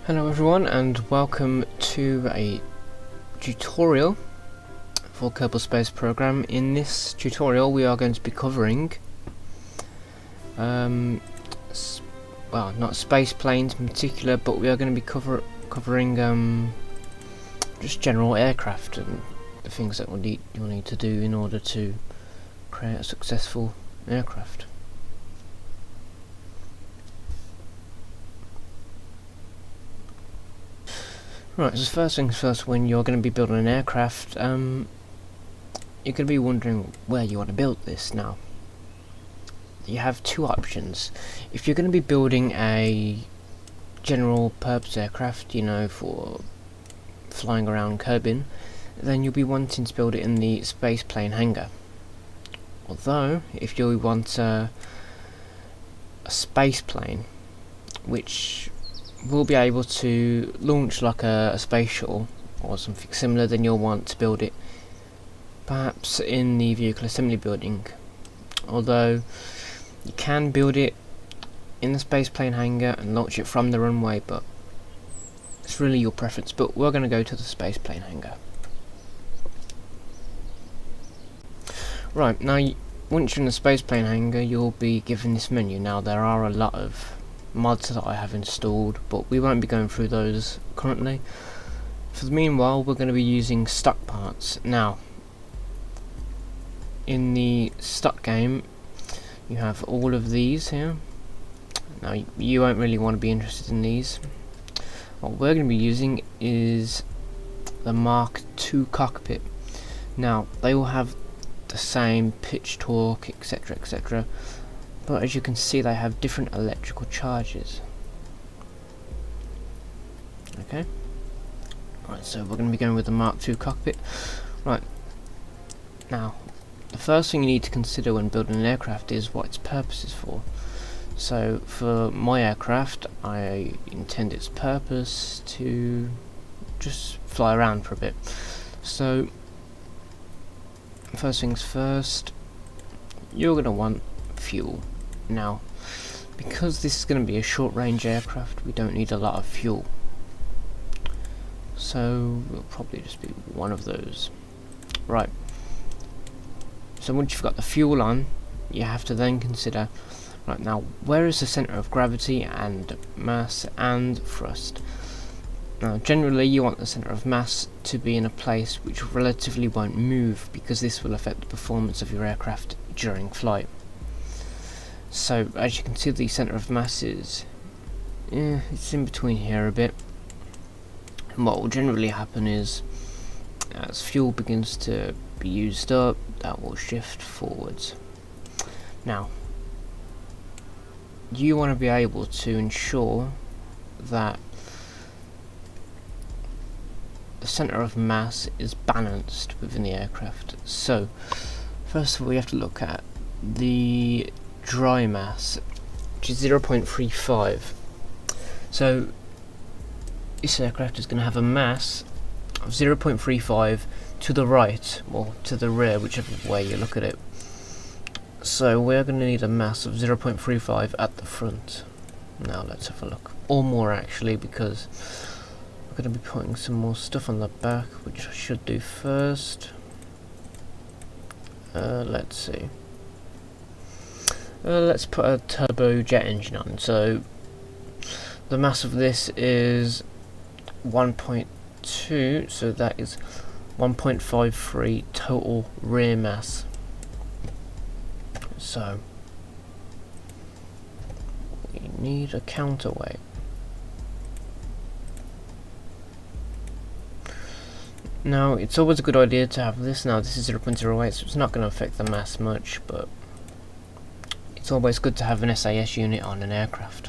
Hello everyone and welcome to a tutorial for Kerbal Space Program. In this tutorial we are going to be covering well, not space planes in particular, but we are going to be covering just general aircraft and the things that you'll need to do in order to create a successful aircraft. Right, so first things first, when you're going to be building an aircraft, you're going to be wondering where you want to build this. Now, you have two options. If you're going to be building a general purpose aircraft, you know, for flying around Kerbal, then you'll be wanting to build it in the space plane hangar. Although, if you want a space plane, which will be able to launch like a space shuttle or something similar, then you'll want to build it perhaps in the vehicle assembly building. Although you can build it in the space plane hangar and launch it from the runway, but it's really your preference. But we're going to go to the space plane hangar. Right, now once you're in the space plane hangar, you'll be given this menu. Now there are a lot of mods that I have installed, but we won't be going through those currently. For the meanwhile, we're going to be using stock parts. Now, in the stock game, you have all of these here. Now, you won't really want to be interested in these. What we're going to be using is the Mark II cockpit. Now, they will have the same pitch, torque, etc., etc., but as you can see, they have different electrical charges. Okay. Right, so we're going to be going with the Mark II cockpit. Right. Now, the first thing you need to consider when building an aircraft is what its purpose is for. So, for my aircraft, I intend its purpose to just fly around for a bit. So, first things first, you're going to want fuel. Now, because this is going to be a short range aircraft, we don't need a lot of fuel, so we'll probably just be one of those. Right, so once you've got the fuel on, you have to then consider, right, now where is the centre of gravity and mass and thrust. Now generally you want the centre of mass to be in a place which relatively won't move, because this will affect the performance of your aircraft during flight. So as you can see, the centre of mass is it's in between here a bit, and what will generally happen is as fuel begins to be used up, that will shift forwards. Now you want to be able to ensure that the centre of mass is balanced within the aircraft. So first of all, we have to look at the dry mass, which is 0.35. So this aircraft is going to have a mass of 0.35 to the right or to the rear, whichever way you look at it. So we're going to need a mass of 0.35 at the front. Now let's have a look, or more actually, because we're going to be putting some more stuff on the back, which I should do first. Let's see. Let's put a turbojet engine on. So the mass of this is 1.2, so that is 1.53 total rear mass. So we need a counterweight. Now it's always a good idea to have this. Now this is 0.08, so it's not going to affect the mass much, but it's always good to have an SAS unit on an aircraft.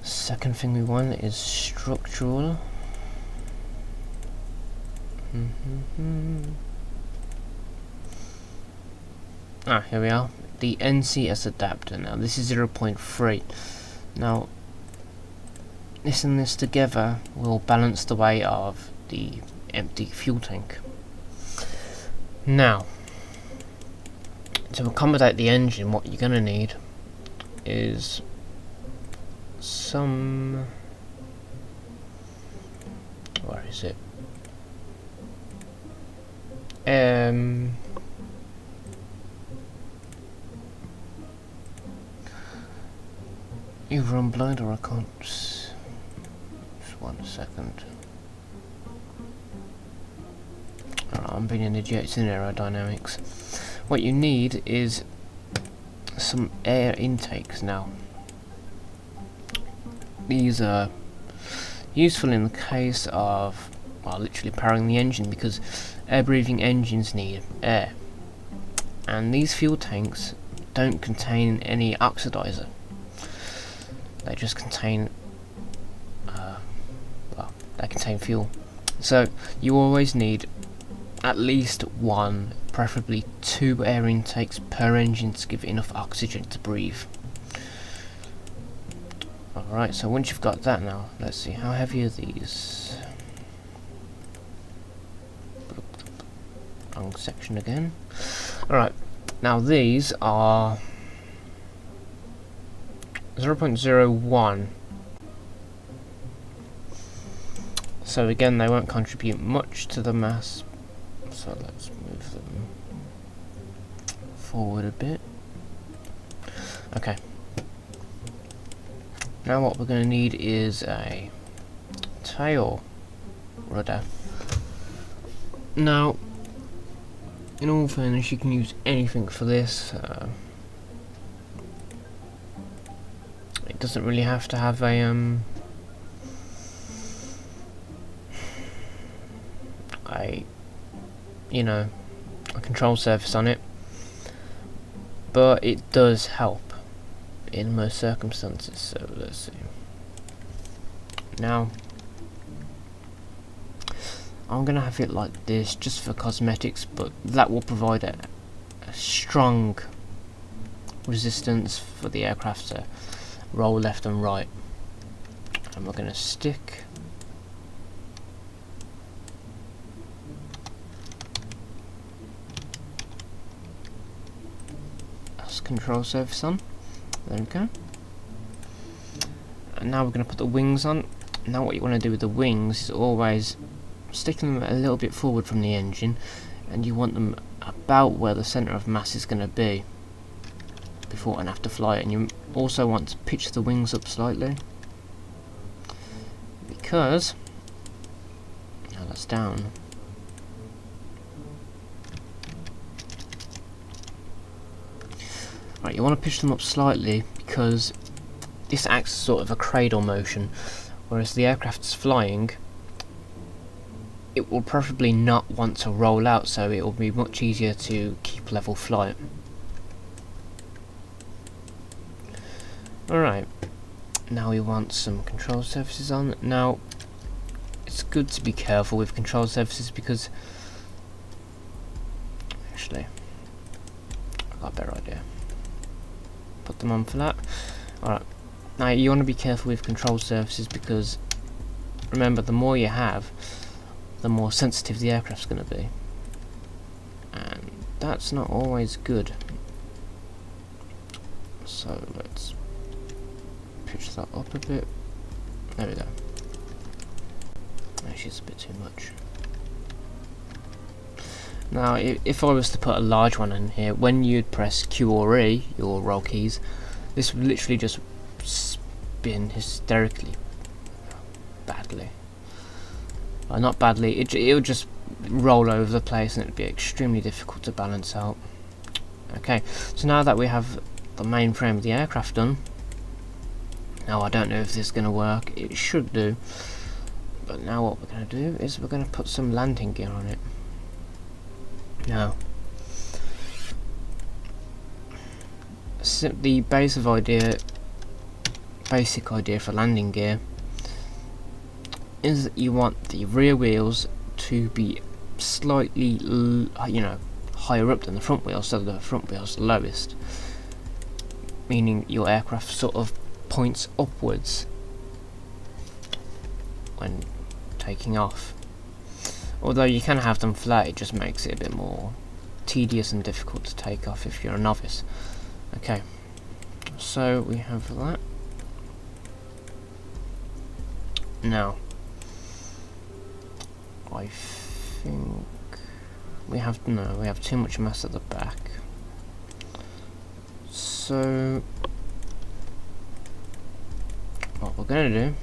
Second thing we want is structural. Here we are. The NCS adapter. Now this is 0.3. Now this and this together will balance the weight of the empty fuel tank. Now, to accommodate the engine, what you're going to need is some... Where is it? Either I'm blind or I can't. Just 1 second. Alright, I'm being an idiot. It's in aerodynamics. What you need is some air intakes now. These are useful in the case of, well, literally powering the engine, because air-breathing engines need air. And these fuel tanks don't contain any oxidizer. They just contain, well, they contain fuel. So you always need at least 1, preferably 2 air intakes per engine to give it enough oxygen to breathe. Alright, so once you've got that now, let's see, how heavy are these? Wrong section again. Alright, now these are 0.01. So again, they won't contribute much to the mass. So let's move them forward a bit. Okay. Now what we're going to need is a tail rudder. Now, in all fairness, you can use anything for this. It doesn't really have to have a you know, a control surface on it, but it does help in most circumstances. So let's see. Now I'm gonna have it like this just for cosmetics, but that will provide a strong resistance for the aircraft to roll left and right. And we're gonna stick as control surface on. There we go. And now we're going to put the wings on. Now what you want to do with the wings is always stick them a little bit forward from the engine, and you want them about where the centre of mass is going to be before and after flight. And you also want to pitch the wings up slightly, because now that's down. Right, you want to pitch them up slightly because this acts as sort of a cradle motion, whereas the aircraft's flying, it will preferably not want to roll out, so it will be much easier to keep level flight. Alright, now we want some control surfaces on. Now, it's good to be careful with control surfaces because, actually, I've got a better idea. Put them on flat. Alright, now you want to be careful with control surfaces because, remember, the more you have, the more sensitive the aircraft's going to be, and that's not always good. So let's pitch that up a bit. There we go. Actually, it's a bit too much. Now, if I was to put a large one in here, when you'd press Q or E, your roll keys, this would literally just spin hysterically badly. Well, not badly, it would just roll over the place and it would be extremely difficult to balance out. Okay, so now that we have the main frame of the aircraft done, now I don't know if this is going to work, it should do, but now what we're going to do is we're going to put some landing gear on it. Now, the basic idea for landing gear is that you want the rear wheels to be slightly, higher up than the front wheels, so the front wheels lowest, meaning your aircraft sort of points upwards when taking off. Although you can have them flat, it just makes it a bit more tedious and difficult to take off if you're a novice. Okay, so we have that. Now, I think we have too much mass at the back. So what we're going to do,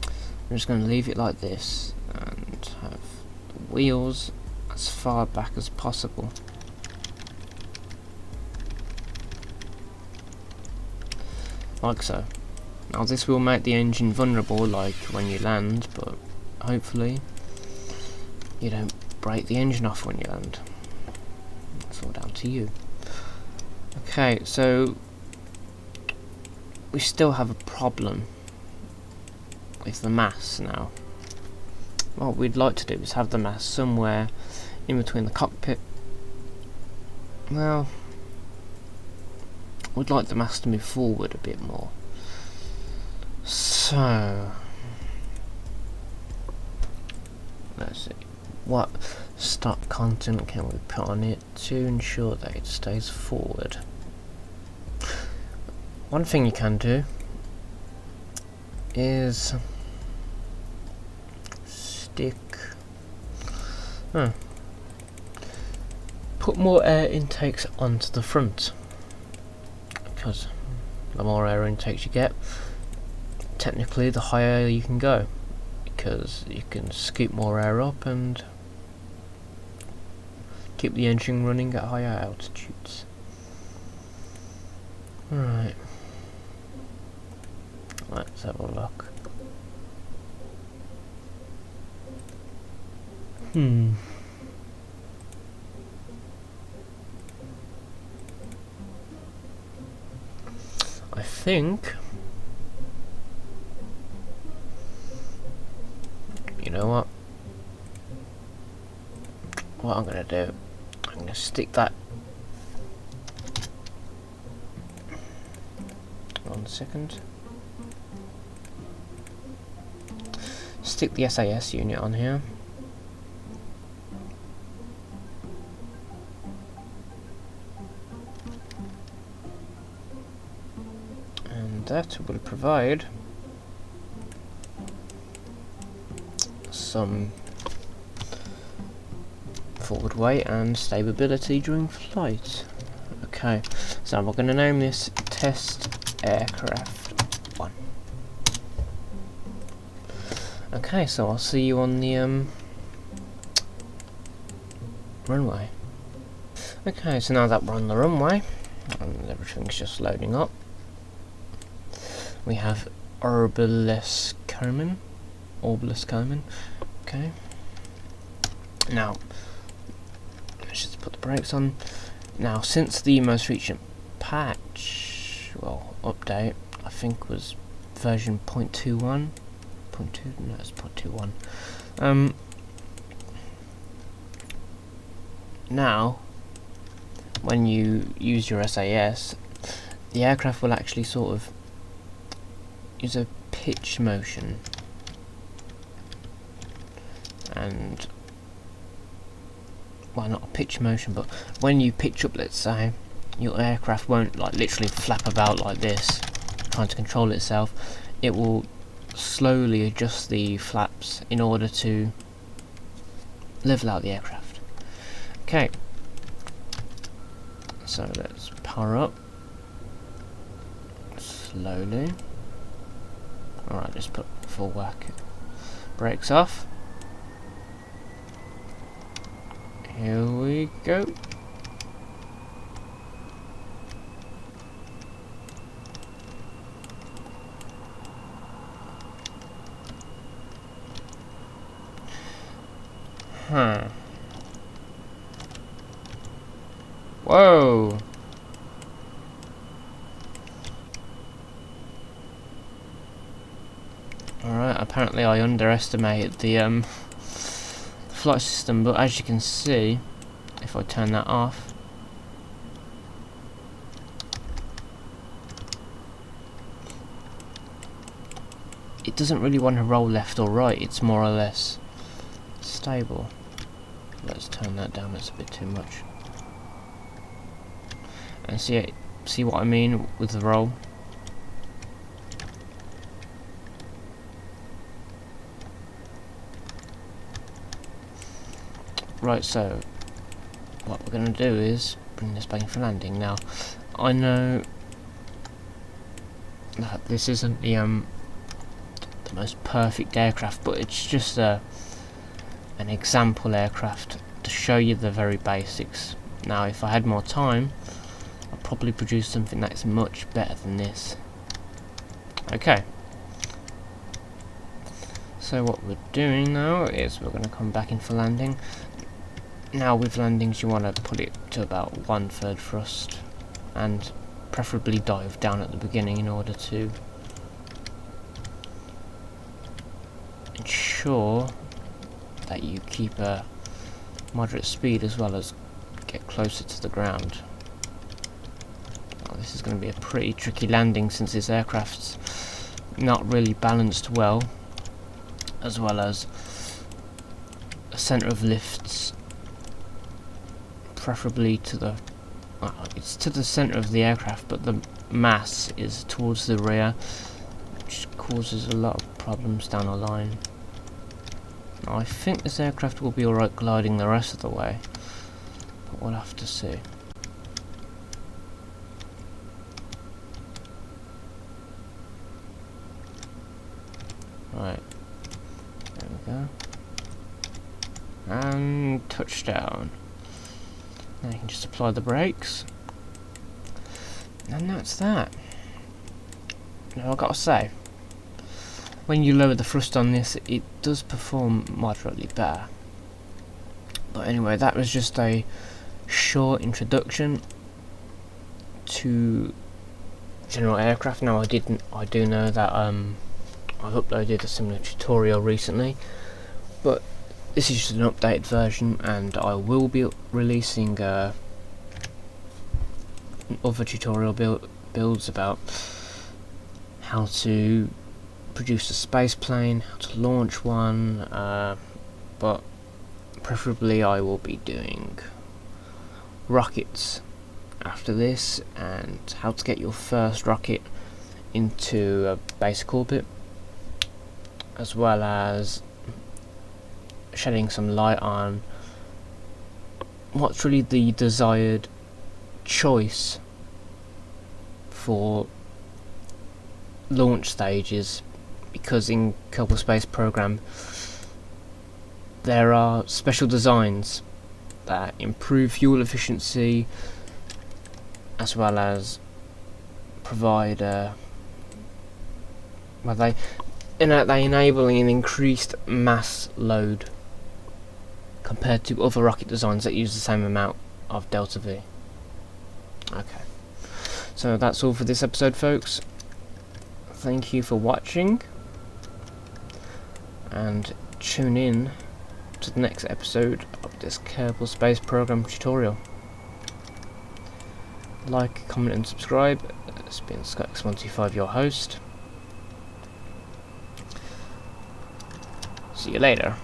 I'm just going to leave it like this and have the wheels as far back as possible. Like so. Now this will make the engine vulnerable like when you land, but hopefully you don't break the engine off when you land. It's all down to you. Okay, so we still have a problem with the mass now. What we'd like to do is have the mass somewhere in between the cockpit. Well, we'd like the mass to move forward a bit more. So let's see, what stock content can we put on it to ensure that it stays forward? One thing you can do is put more air intakes onto the front, because the more air intakes you get, technically the higher you can go, because you can scoop more air up and keep the engine running at higher altitudes. Right, let's have a look. I think, you know what I'm gonna do, I'm gonna stick that, 1 second, stick the SAS unit on here. And that will provide some forward weight and stability during flight. Okay, so we're going to name this Test Aircraft 1. Okay, so I'll see you on the runway. Okay, so now that we're on the runway and everything's just loading up, we have Orbulus Kerman. Okay. Now, let's just put the brakes on. Now, since the most recent patch, well, update, I think was version 0.21. No, it's 0.21. Now, when you use your SAS, the aircraft will actually sort of use a pitch motion, and well, not a pitch motion, but when you pitch up, let's say, your aircraft won't like literally flap about like this trying to control itself. It will slowly adjust the flaps in order to level out the aircraft. Okay, so let's power up slowly. Alright, just put full whack. Brakes off. Here we go. Whoa. Alright, apparently I underestimated the flight system, but as you can see, if I turn that off, it doesn't really want to roll left or right, it's more or less stable. Let's turn that down, that's a bit too much. And see what I mean with the roll? Right, so what we're going to do is bring this back in for landing. Now, I know that this isn't the most perfect aircraft, but it's just an example aircraft to show you the very basics. Now, if I had more time, I'd probably produce something that's much better than this. Okay. So what we're doing now is we're going to come back in for landing. Now with landings you want to put it to about 1/3 thrust, and preferably dive down at the beginning in order to ensure that you keep a moderate speed as well as get closer to the ground. Well, this is going to be a pretty tricky landing since this aircraft's not really balanced well as a centre of lifts preferably to the it's to the centre of the aircraft, but the mass is towards the rear, which causes a lot of problems down the line. Now, I think this aircraft will be alright gliding the rest of the way, but we'll have to see. Right, there we go. And touchdown. Now you can just apply the brakes, and that's that. Now I've got to say, when you lower the thrust on this, it does perform moderately better. But anyway, that was just a short introduction to general aircraft. Now I do know that I've uploaded a similar tutorial recently, but this is just an updated version, and I will be releasing other tutorial builds about how to produce a space plane, how to launch one, but preferably I will be doing rockets after this, and how to get your first rocket into a basic orbit, as well as shedding some light on what's really the desired choice for launch stages, because in Kerbal Space Program there are special designs that improve fuel efficiency as well as provide they enable an increased mass load compared to other rocket designs that use the same amount of delta V. Okay, so that's all for this episode, folks. Thank you for watching, and tune in to the next episode of this Kerbal Space Program tutorial. Like, comment and subscribe. It's been SkyX125, your host. See you later.